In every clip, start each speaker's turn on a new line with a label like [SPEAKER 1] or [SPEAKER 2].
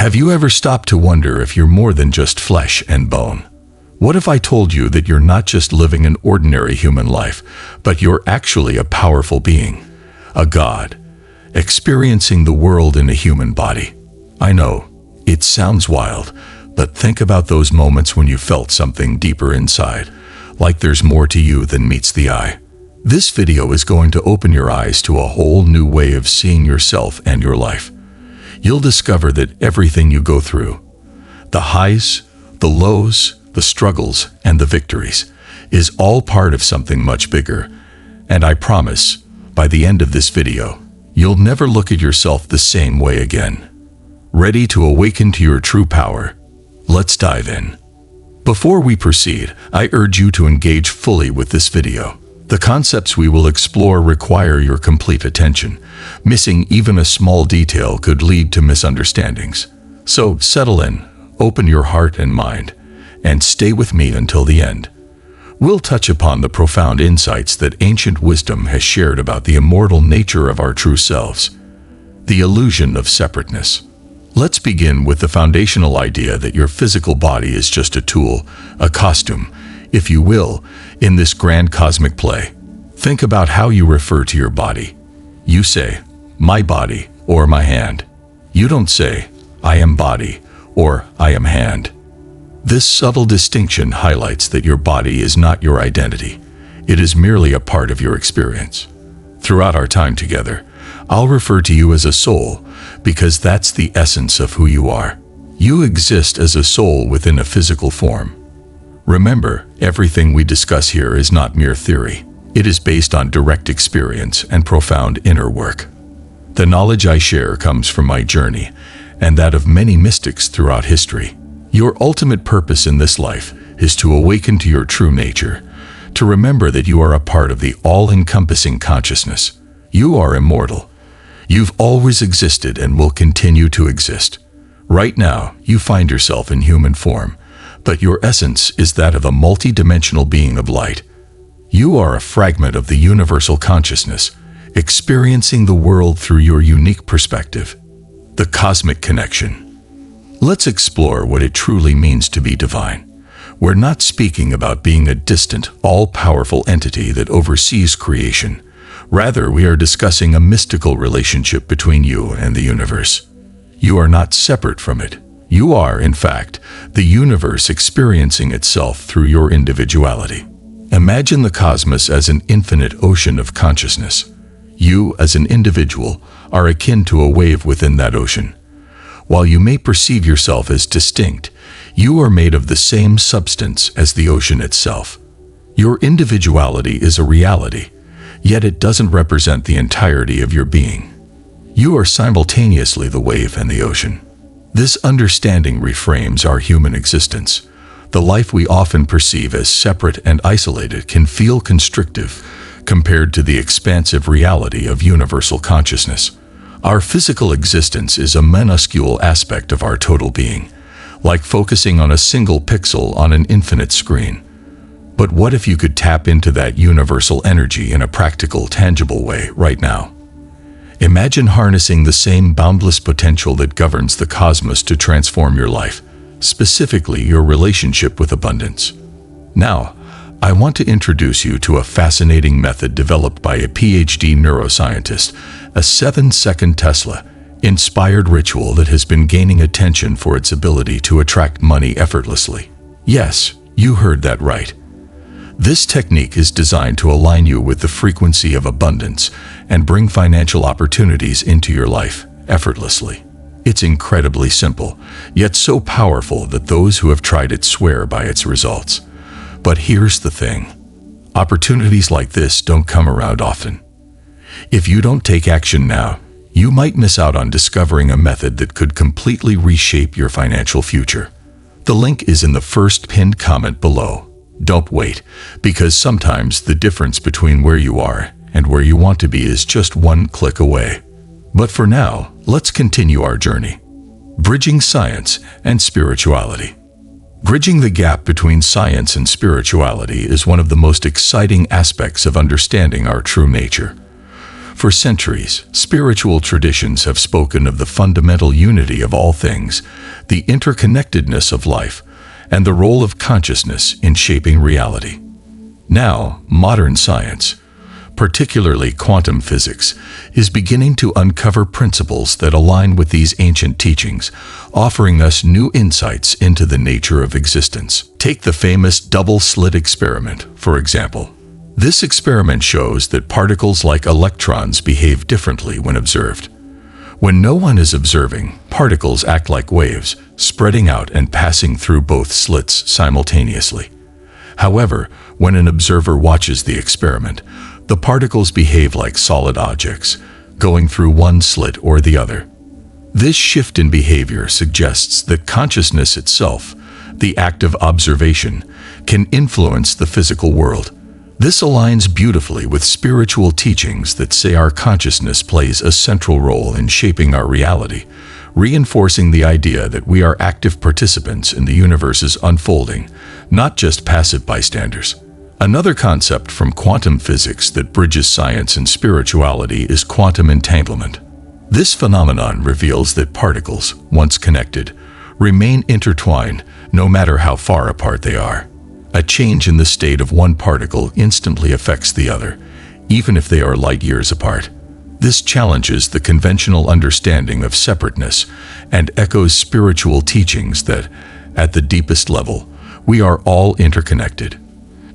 [SPEAKER 1] Have you ever stopped to wonder if you're more than just flesh and bone? What if I told you that you're not just living an ordinary human life, but you're actually a powerful being, a god, experiencing the world in a human body? I know, it sounds wild, but think about those moments when you felt something deeper inside, like there's more to you than meets the eye. This video is going to open your eyes to a whole new way of seeing yourself and your life. You'll discover that everything you go through, the highs, the lows, the struggles, and the victories, is all part of something much bigger. And I promise, by the end of this video, you'll never look at yourself the same way again. Ready to awaken to your true power? Let's dive in. Before we proceed, I urge you to engage fully with this video. The concepts we will explore require your complete attention. Missing even a small detail could lead to misunderstandings. So settle in, open your heart and mind, and stay with me until the end. We'll touch upon the profound insights that ancient wisdom has shared about the immortal nature of our true selves, the illusion of separateness. Let's begin with the foundational idea that your physical body is just a tool, a costume, if you will, in this grand cosmic play. Think about how you refer to your body. You say, my body, or my hand. You don't say, I am body, or I am hand. This subtle distinction highlights that your body is not your identity. It is merely a part of your experience. Throughout our time together, I'll refer to you as a soul, because that's the essence of who you are. You exist as a soul within a physical form. Remember, everything we discuss here is not mere theory. It is based on direct experience and profound inner work. The knowledge I share comes from my journey, and that of many mystics throughout history. Your ultimate purpose in this life is to awaken to your true nature, to remember that you are a part of the all-encompassing consciousness. You are immortal. You've always existed and will continue to exist. Right now, you find yourself in human form, but your essence is that of a multidimensional being of light. You are a fragment of the universal consciousness, experiencing the world through your unique perspective. The cosmic connection. Let's explore what it truly means to be divine. We're not speaking about being a distant, all-powerful entity that oversees creation. Rather, we are discussing a mystical relationship between you and the universe. You are not separate from it. You are, in fact, the universe experiencing itself through your individuality. Imagine the cosmos as an infinite ocean of consciousness. You, as an individual, are akin to a wave within that ocean. While you may perceive yourself as distinct, you are made of the same substance as the ocean itself. Your individuality is a reality, yet it doesn't represent the entirety of your being. You are simultaneously the wave and the ocean. This understanding reframes our human existence. The life we often perceive as separate and isolated can feel constrictive compared to the expansive reality of universal consciousness. Our physical existence is a minuscule aspect of our total being, like focusing on a single pixel on an infinite screen. But what if you could tap into that universal energy in a practical, tangible way right now? Imagine harnessing the same boundless potential that governs the cosmos to transform your life, specifically your relationship with abundance. Now, I want to introduce you to a fascinating method developed by a PhD neuroscientist, a 7-second Tesla-inspired ritual that has been gaining attention for its ability to attract money effortlessly. Yes, you heard that right. This technique is designed to align you with the frequency of abundance and bring financial opportunities into your life effortlessly. It's incredibly simple, yet so powerful that those who have tried it swear by its results. But here's the thing. Opportunities like this don't come around often. If you don't take action now, you might miss out on discovering a method that could completely reshape your financial future. The link is in the first pinned comment below. Don't wait, because sometimes the difference between where you are and where you want to be is just one click away. But for now, let's continue our journey. Bridging science and spirituality. Bridging the gap between science and spirituality is one of the most exciting aspects of understanding our true nature. For centuries, spiritual traditions have spoken of the fundamental unity of all things, the interconnectedness of life, and the role of consciousness in shaping reality. Now, modern science, particularly quantum physics, is beginning to uncover principles that align with these ancient teachings, offering us new insights into the nature of existence. Take the famous double-slit experiment, for example. This experiment shows that particles like electrons behave differently when observed. When no one is observing, particles act like waves, spreading out and passing through both slits simultaneously. However, when an observer watches the experiment, the particles behave like solid objects, going through one slit or the other. This shift in behavior suggests that consciousness itself, the act of observation, can influence the physical world. This aligns beautifully with spiritual teachings that say our consciousness plays a central role in shaping our reality, reinforcing the idea that we are active participants in the universe's unfolding, not just passive bystanders. Another concept from quantum physics that bridges science and spirituality is quantum entanglement. This phenomenon reveals that particles, once connected, remain intertwined no matter how far apart they are. A change in the state of one particle instantly affects the other, even if they are light years apart. This challenges the conventional understanding of separateness and echoes spiritual teachings that, at the deepest level, we are all interconnected.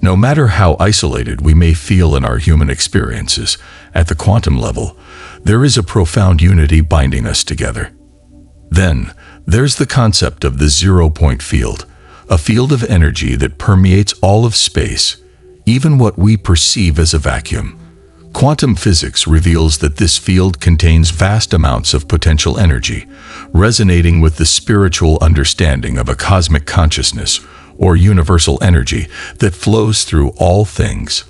[SPEAKER 1] No matter how isolated we may feel in our human experiences, at the quantum level, there is a profound unity binding us together. Then, there's the concept of the zero-point field, a field of energy that permeates all of space, even what we perceive as a vacuum. Quantum physics reveals that this field contains vast amounts of potential energy, resonating with the spiritual understanding of a cosmic consciousness, or universal energy, that flows through all things.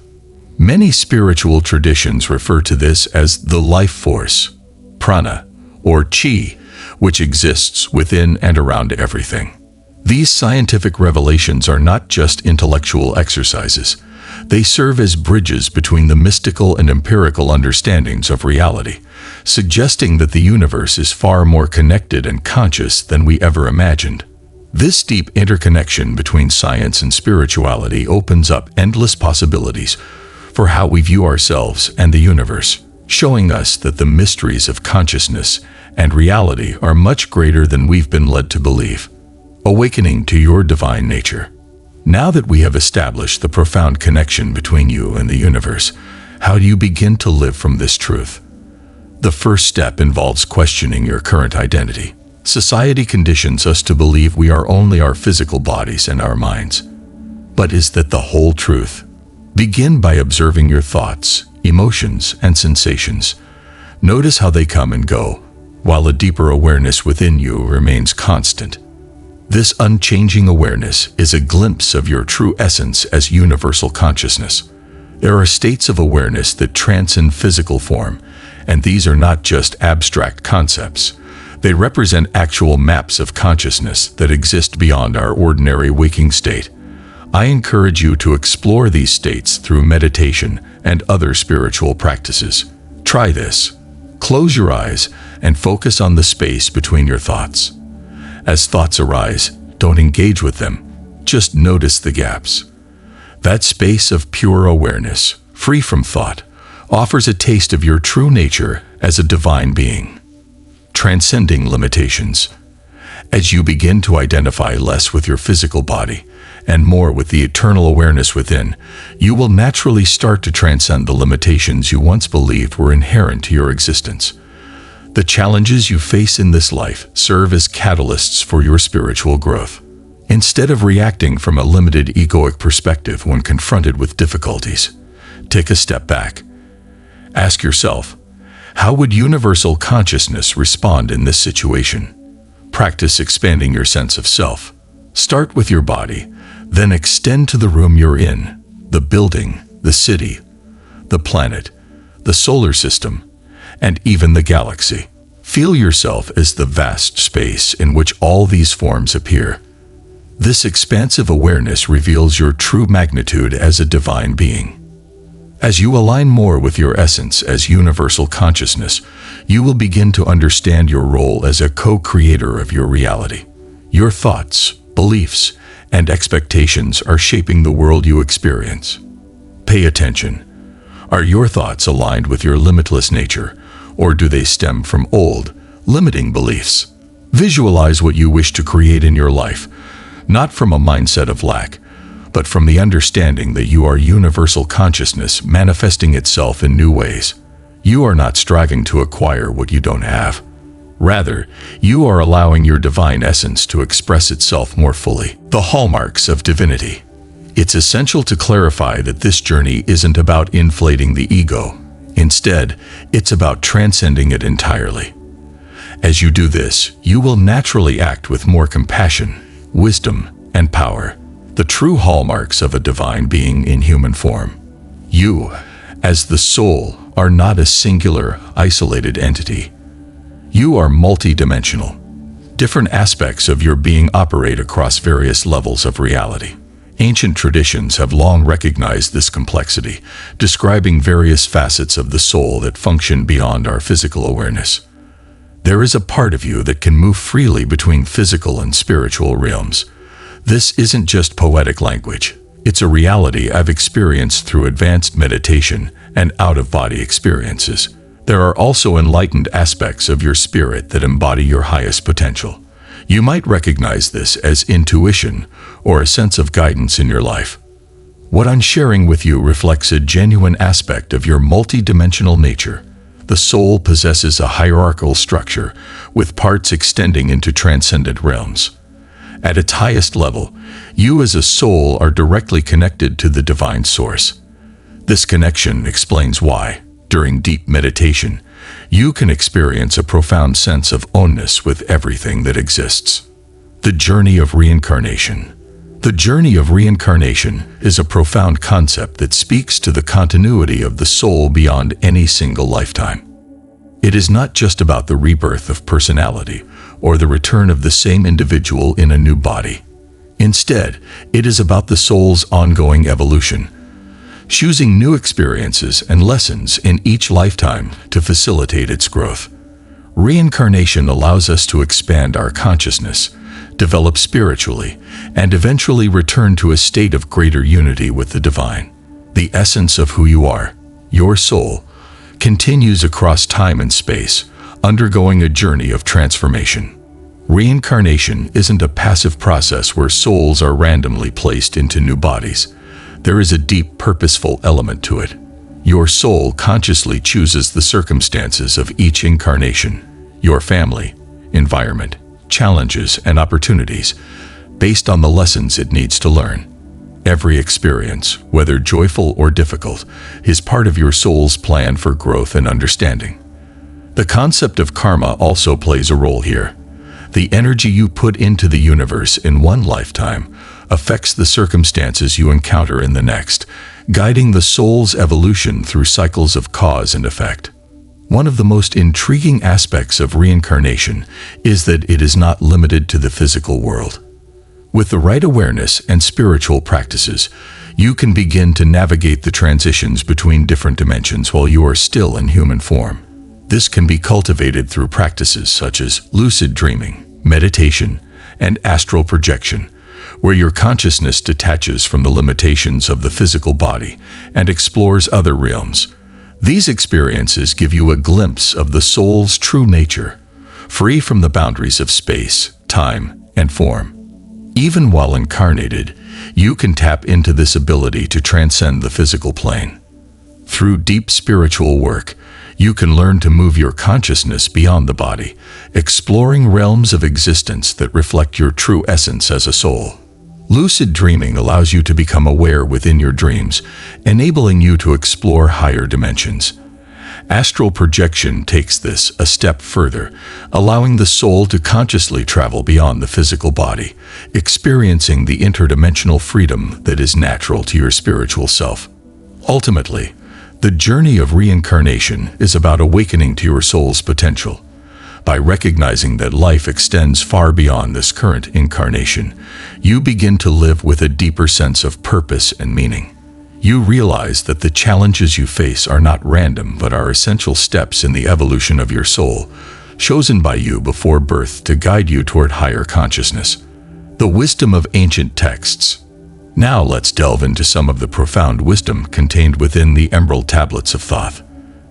[SPEAKER 1] Many spiritual traditions refer to this as the life force, prana, or chi, which exists within and around everything. These scientific revelations are not just intellectual exercises. They serve as bridges between the mystical and empirical understandings of reality, suggesting that the universe is far more connected and conscious than we ever imagined. This deep interconnection between science and spirituality opens up endless possibilities for how we view ourselves and the universe, showing us that the mysteries of consciousness and reality are much greater than we've been led to believe. Awakening to your divine nature. Now that we have established the profound connection between you and the universe, how do you begin to live from this truth? The first step involves questioning your current identity. Society conditions us to believe we are only our physical bodies and our minds. But is that the whole truth? Begin by observing your thoughts, emotions, and sensations. Notice how they come and go, while a deeper awareness within you remains constant. This unchanging awareness is a glimpse of your true essence as universal consciousness. There are states of awareness that transcend physical form, and these are not just abstract concepts. They represent actual maps of consciousness that exist beyond our ordinary waking state. I encourage you to explore these states through meditation and other spiritual practices. Try this. Close your eyes and focus on the space between your thoughts. As thoughts arise, don't engage with them. Just notice the gaps. That space of pure awareness, free from thought, offers a taste of your true nature as a divine being. Transcending limitations. As you begin to identify less with your physical body and more with the eternal awareness within, you will naturally start to transcend the limitations you once believed were inherent to your existence. The challenges you face in this life serve as catalysts for your spiritual growth. Instead of reacting from a limited egoic perspective when confronted with difficulties, take a step back. Ask yourself, how would universal consciousness respond in this situation? Practice expanding your sense of self. Start with your body, then extend to the room you're in, the building, the city, the planet, the solar system, and even the galaxy. Feel yourself as the vast space in which all these forms appear. This expansive awareness reveals your true magnitude as a divine being. As you align more with your essence as universal consciousness, you will begin to understand your role as a co-creator of your reality. Your thoughts, beliefs, and expectations are shaping the world you experience. Pay attention. Are your thoughts aligned with your limitless nature, or do they stem from old, limiting beliefs? Visualize what you wish to create in your life, not from a mindset of lack, but from the understanding that you are universal consciousness manifesting itself in new ways. You are not striving to acquire what you don't have. Rather, you are allowing your divine essence to express itself more fully. The Hallmarks of Divinity. It's essential to clarify that this journey isn't about inflating the ego. Instead, it's about transcending it entirely. As you do this, you will naturally act with more compassion, wisdom, and power, the true hallmarks of a divine being in human form. You, as the soul, are not a singular, isolated entity. You are multidimensional. Different aspects of your being operate across various levels of reality. Ancient traditions have long recognized this complexity, describing various facets of the soul that function beyond our physical awareness. There is a part of you that can move freely between physical and spiritual realms. This isn't just poetic language. It's a reality I've experienced through advanced meditation and out-of-body experiences. There are also enlightened aspects of your spirit that embody your highest potential. You might recognize this as intuition or a sense of guidance in your life. What I'm sharing with you reflects a genuine aspect of your multidimensional nature. The soul possesses a hierarchical structure, with parts extending into transcendent realms. At its highest level, you as a soul are directly connected to the divine source. This connection explains why, during deep meditation, you can experience a profound sense of oneness with everything that exists. The journey of reincarnation. The journey of reincarnation is a profound concept that speaks to the continuity of the soul beyond any single lifetime. It is not just about the rebirth of personality or the return of the same individual in a new body. Instead, it is about the soul's ongoing evolution, choosing new experiences and lessons in each lifetime to facilitate its growth. Reincarnation allows us to expand our consciousness, develop spiritually, and eventually return to a state of greater unity with the divine. The essence of who you are, your soul, continues across time and space, undergoing a journey of transformation. Reincarnation isn't a passive process where souls are randomly placed into new bodies. There is a deep, purposeful element to it. Your soul consciously chooses the circumstances of each incarnation, your family, environment, challenges, and opportunities, based on the lessons it needs to learn. Every experience, whether joyful or difficult, is part of your soul's plan for growth and understanding. The concept of karma also plays a role here. The energy you put into the universe in one lifetime affects the circumstances you encounter in the next, guiding the soul's evolution through cycles of cause and effect. One of the most intriguing aspects of reincarnation is that it is not limited to the physical world. With the right awareness and spiritual practices, you can begin to navigate the transitions between different dimensions while you are still in human form. This can be cultivated through practices such as lucid dreaming, meditation, and astral projection, where your consciousness detaches from the limitations of the physical body and explores other realms. These experiences give you a glimpse of the soul's true nature, free from the boundaries of space, time, and form. Even while incarnated, you can tap into this ability to transcend the physical plane. Through deep spiritual work, you can learn to move your consciousness beyond the body, exploring realms of existence that reflect your true essence as a soul. Lucid dreaming allows you to become aware within your dreams, enabling you to explore higher dimensions. Astral projection takes this a step further, allowing the soul to consciously travel beyond the physical body, experiencing the interdimensional freedom that is natural to your spiritual self. Ultimately, the journey of reincarnation is about awakening to your soul's potential. By recognizing that life extends far beyond this current incarnation, you begin to live with a deeper sense of purpose and meaning. You realize that the challenges you face are not random but are essential steps in the evolution of your soul, chosen by you before birth to guide you toward higher consciousness. The wisdom of ancient texts. Now let's delve into some of the profound wisdom contained within the Emerald Tablets of Thoth.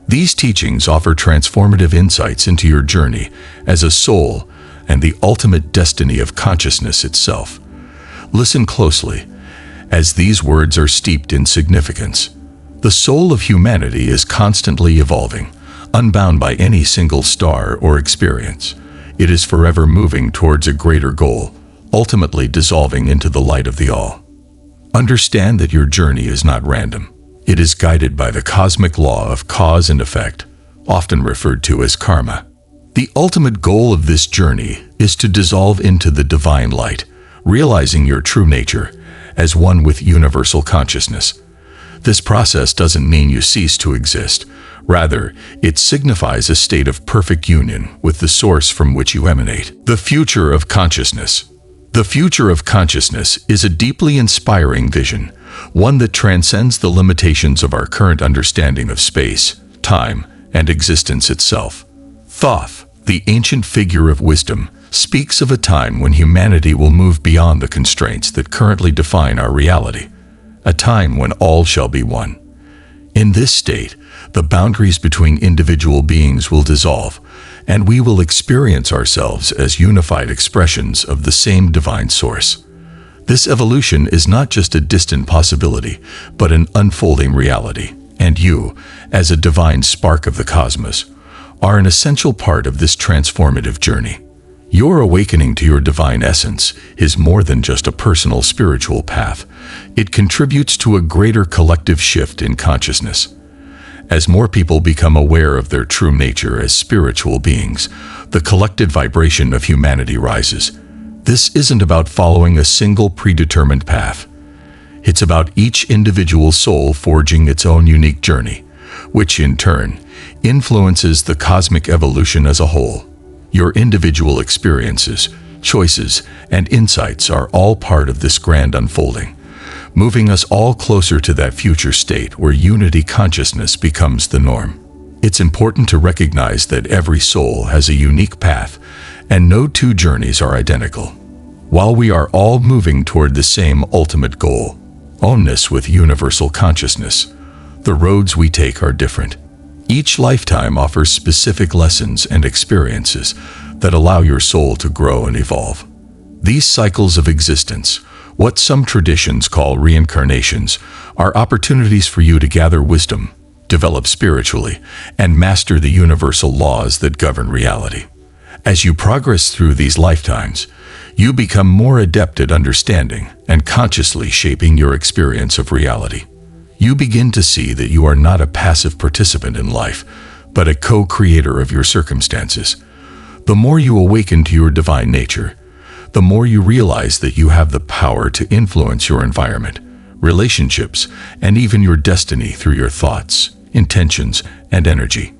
[SPEAKER 1] These teachings offer transformative insights into your journey as a soul and the ultimate destiny of consciousness itself. Listen closely, as these words are steeped in significance. The soul of humanity is constantly evolving, unbound by any single star or experience. It is forever moving towards a greater goal, ultimately dissolving into the light of the all. Understand that your journey is not random. It is guided by the cosmic law of cause and effect, often referred to as karma. The ultimate goal of this journey is to dissolve into the divine light, realizing your true nature as one with universal consciousness. This process doesn't mean you cease to exist. Rather, it signifies a state of perfect union with the source from which you emanate. The future of consciousness. The future of consciousness is a deeply inspiring vision, one that transcends the limitations of our current understanding of space, time, and existence itself. Thoth, the ancient figure of wisdom, speaks of a time when humanity will move beyond the constraints that currently define our reality, a time when all shall be one. In this state, the boundaries between individual beings will dissolve, and we will experience ourselves as unified expressions of the same divine source. This evolution is not just a distant possibility, but an unfolding reality, and you, as a divine spark of the cosmos, are an essential part of this transformative journey. Your awakening to your divine essence is more than just a personal spiritual path. It contributes to a greater collective shift in consciousness. As more people become aware of their true nature as spiritual beings, the collective vibration of humanity rises. This isn't about following a single predetermined path. It's about each individual soul forging its own unique journey, which in turn influences the cosmic evolution as a whole. Your individual experiences, choices, and insights are all part of this grand unfolding, moving us all closer to that future state where unity consciousness becomes the norm. It's important to recognize that every soul has a unique path, and no two journeys are identical. While we are all moving toward the same ultimate goal, oneness with universal consciousness, the roads we take are different. Each lifetime offers specific lessons and experiences that allow your soul to grow and evolve. These cycles of existence, what some traditions call reincarnations, are opportunities for you to gather wisdom, develop spiritually, and master the universal laws that govern reality. As you progress through these lifetimes, you become more adept at understanding and consciously shaping your experience of reality. You begin to see that you are not a passive participant in life, but a co-creator of your circumstances. The more you awaken to your divine nature, the more you realize that you have the power to influence your environment, relationships, and even your destiny through your thoughts, intentions, and energy.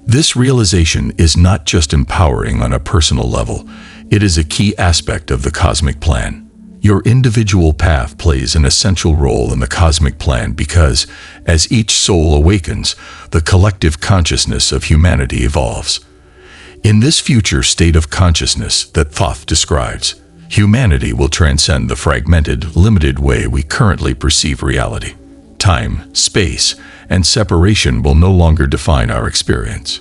[SPEAKER 1] This realization is not just empowering on a personal level, it is a key aspect of the cosmic plan. Your individual path plays an essential role in the cosmic plan because, as each soul awakens, the collective consciousness of humanity evolves. In this future state of consciousness that Thoth describes, humanity will transcend the fragmented, limited way we currently perceive reality. Time, space, and separation will no longer define our experience.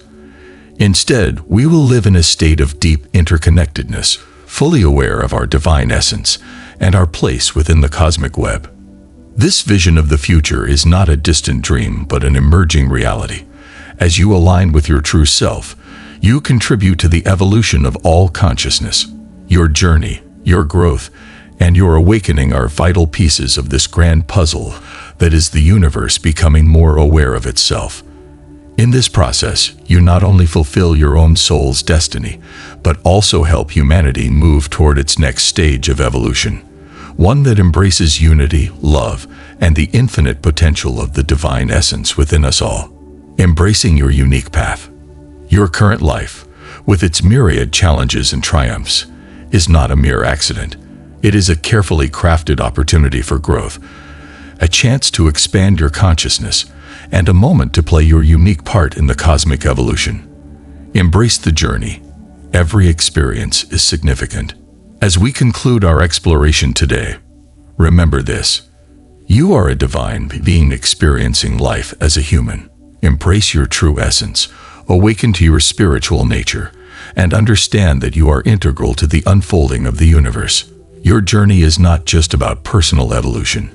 [SPEAKER 1] Instead, we will live in a state of deep interconnectedness, fully aware of our divine essence and our place within the cosmic web. This vision of the future is not a distant dream, but an emerging reality. As you align with your true self, you contribute to the evolution of all consciousness. Your journey, your growth, and your awakening are vital pieces of this grand puzzle that is the universe becoming more aware of itself. In this process, you not only fulfill your own soul's destiny, but also help humanity move toward its next stage of evolution, one that embraces unity, love, and the infinite potential of the divine essence within us all. Embracing your unique path. Your current life, with its myriad challenges and triumphs, is not a mere accident. It is a carefully crafted opportunity for growth. a chance to expand your consciousness, and a moment to play your unique part in the cosmic evolution. Embrace the journey. Every experience is significant. As we conclude our exploration today, remember this: you are a divine being experiencing life as a human. Embrace your true essence, awaken to your spiritual nature, and understand that you are integral to the unfolding of the universe. Your journey is not just about personal evolution.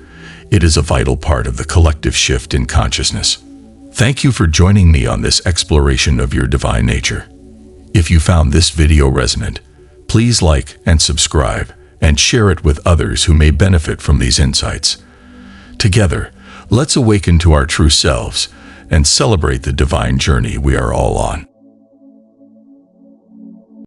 [SPEAKER 1] It is a vital part of the collective shift in consciousness. Thank you for joining me on this exploration of your divine nature. If you found this video resonant, please like and subscribe and share it with others who may benefit from these insights. Together, let's awaken to our true selves and celebrate the divine journey we are all on.